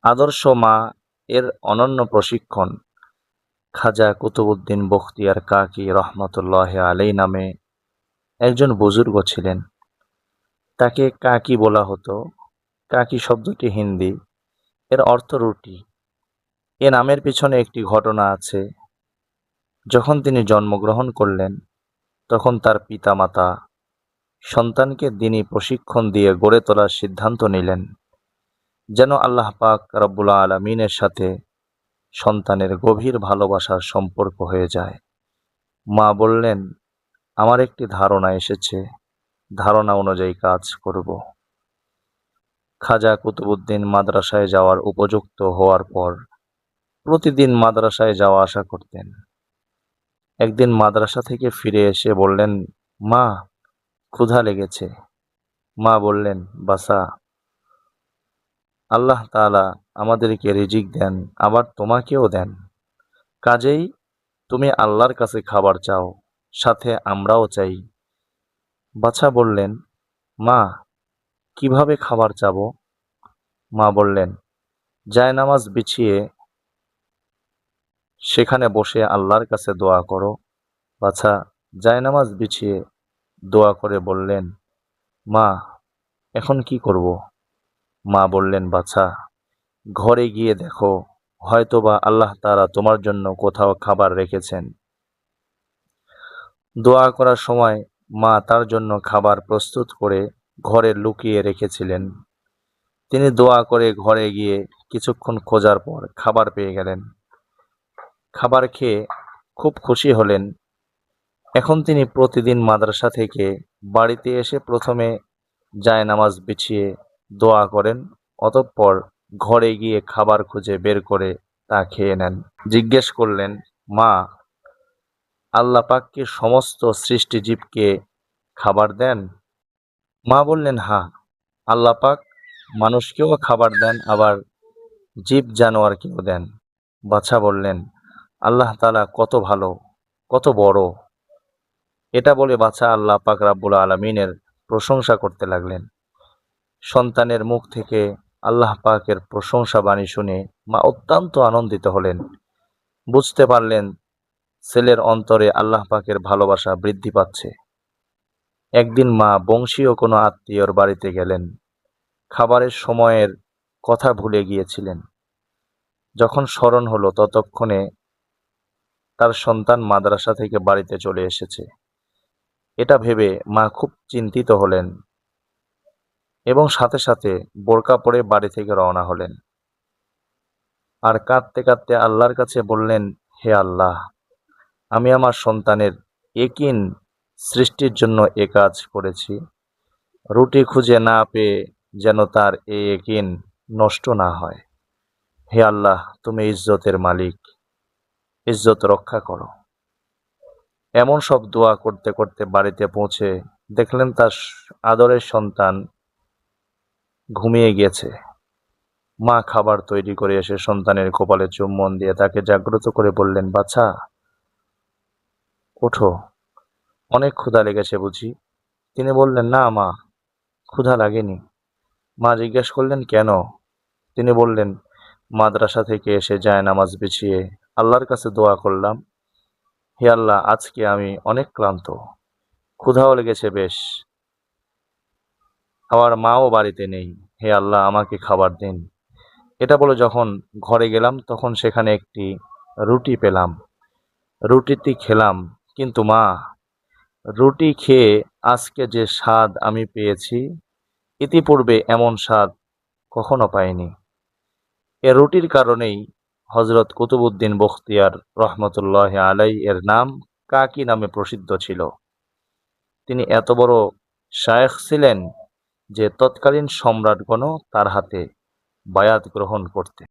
আদর্শ মা এর অনন্য প্রশিক্ষণ। খাজা কুতুবউদ্দিন বখতিয়ার কাকি রহমতুল্লাহ আলাই নামে একজন বুজুর্গ ছিলেন। তাকে কাকি বলা হতো। কাকি শব্দটি হিন্দি, এর অর্থ রুটি। এ নামের পিছনে একটি ঘটনা আছে। যখন তিনি জন্মগ্রহণ করলেন, তখন তার পিতামাতা সন্তানকে দ্বীনি প্রশিক্ষণ দিয়ে গড়ে তোলার সিদ্ধান্ত নিলেন, যেন আল্লাহ পাক রব্বুল আলামিনের সাথে সন্তানের গভীর ভালোবাসার সম্পর্ক হয়ে যায়। মা বললেন, আমার একটি ধারণা এসেছে, ধারণা অনুযায়ী কাজ করব। খাজা কুতুবউদ্দিন মাদ্রাসায় যাওয়ার উপযুক্ত হওয়ার পর প্রতিদিন মাদ্রাসায় যাওয়া আসা করতেন। একদিন মাদ্রাসা থেকে ফিরে এসে বললেন, মা, ক্ষুধা লেগেছে। মা বললেন, বাছা, আল্লাহ তাআলা আমাদেরকে রিজিক দেন, আবার তোমাকেও দেন। কাজেই তুমি আল্লাহর কাছে খাবার চাও, সাথে আমরাও চাই। বাছা বললেন, মা, কিভাবে খাবার চাবো? মা বললেন, জায়নামাজ বিছিয়ে সেখানে বসে আল্লাহর কাছে দোয়া করো। বাছা জায়নামাজ বিছিয়ে দোয়া করে বললেন, মা, এখন কি করব? মা বললেন, বাছা, ঘরে গিয়ে দেখো, হয়তোবা আল্লাহ তাআলা তোমার জন্য কোথাও খাবার রেখেছেন। দোয়া করার সময় মা তার জন্য খাবার প্রস্তুত করে ঘরে লুকিয়ে রেখেছিলেন। তিনি দোয়া করে ঘরে গিয়ে কিছুক্ষণ খোঁজার পর খাবার পেয়ে গেলেন। খাবার খেয়ে খুব খুশি হলেন। এখন তিনি প্রতিদিন মাদ্রাসা থেকে বাড়িতে এসে প্রথমে জায়নামাজ বিছিয়ে দোয়া করেন, অতঃপর ঘরে গিয়ে খাবার খুঁজে বের করে তা খেয়ে নেন। জিজ্ঞেস করলেন, মা, আল্লাহ পাক কি সমস্ত সৃষ্টিজীবকে খাবার দেন? মা বললেন, হ্যাঁ, আল্লাহ পাক মানুষকেও খাবার দেন, আবার জীব জানোয়ারকেও দেন। বাছা বললেন, আল্লাহ তাআলা কত ভালো, কত বড়। এটা বলে বাছা আল্লাহ পাক রাব্বুল আলামিনের প্রশংসা করতে লাগলেন। সন্তানের মুখ থেকে আল্লাহ পাকের প্রশংসা বাণী শুনে মা অত্যন্ত আনন্দিত হলেন। বুঝতে পারলেন ছেলের অন্তরে আল্লাহ পাকের ভালোবাসা বৃদ্ধি পাচ্ছে। একদিন মা বংশীয় কোনো আত্মীয়র বাড়িতে গেলেন। খাবারের সময়ের কথা ভুলে গিয়েছিলেন। যখন স্মরণ হলো, ততক্ষণে তার সন্তান মাদ্রাসা থেকে বাড়িতে চলে এসেছে। এটা ভেবে মা খুব চিন্তিত হলেন এবং সাথে সাথে বোরকা পরে বাড়ি থেকে রওনা হলেন। আর কাঁদতে কাঁদতে আল্লাহর কাছে বললেন, হে আল্লাহ, আমি আমার সন্তানের একিন সৃষ্টির জন্য এ কাজ করেছি। রুটি খুঁজে না পেয়ে যেন তার এই একিন নষ্ট না হয়। হে আল্লাহ, তুমি ইজ্জতের মালিক, ইজ্জত রক্ষা করো। এমন সব দোয়া করতে করতে বাড়িতে পৌঁছে দেখলেন তার আদরের সন্তান ঘুমিয়ে গেছে। মা খাবার তৈরি করে এসে সন্তানের কপালে চুম্বন দিয়ে তাকে জাগ্রত করে বললেন, বাছা, ওঠো, অনেক ক্ষুধা লেগেছে বুঝি? তিনি বললেন, না মা, ক্ষুধা লাগেনি। মা জিজ্ঞেস করলেন, কেন? তিনি বললেন, মাদ্রাসা থেকে এসে জায়নামাজ বিছিয়ে আল্লাহর কাছে দোয়া করলাম। হে আল্লাহ, আজকে আমি অনেক ক্লান্ত, ক্ষুধাও লেগেছে বেশ, আবার মাও বাড়িতে নেই। হে আল্লাহ, আমাকে খাবার দিন। এটা বলে যখন ঘরে গেলাম, তখন সেখানে একটি রুটি পেলাম। রুটিটি খেলাম, কিন্তু মা, রুটি খেয়ে আজকে যে স্বাদ আমি পেয়েছি, ইতিপূর্বে এমন স্বাদ কখনো পাইনি। এ রুটির কারণেই হযরত কুতুবউদ্দিন বখতিয়ার রহমতুল্লাহ আলাই এর নাম কাকি নামে প্রসিদ্ধ ছিল। তিনি এত বড় শায়েখ ছিলেন যে তৎকালীন সম্রাটগণও তার হাতে বায়াত গ্রহণ করতেন।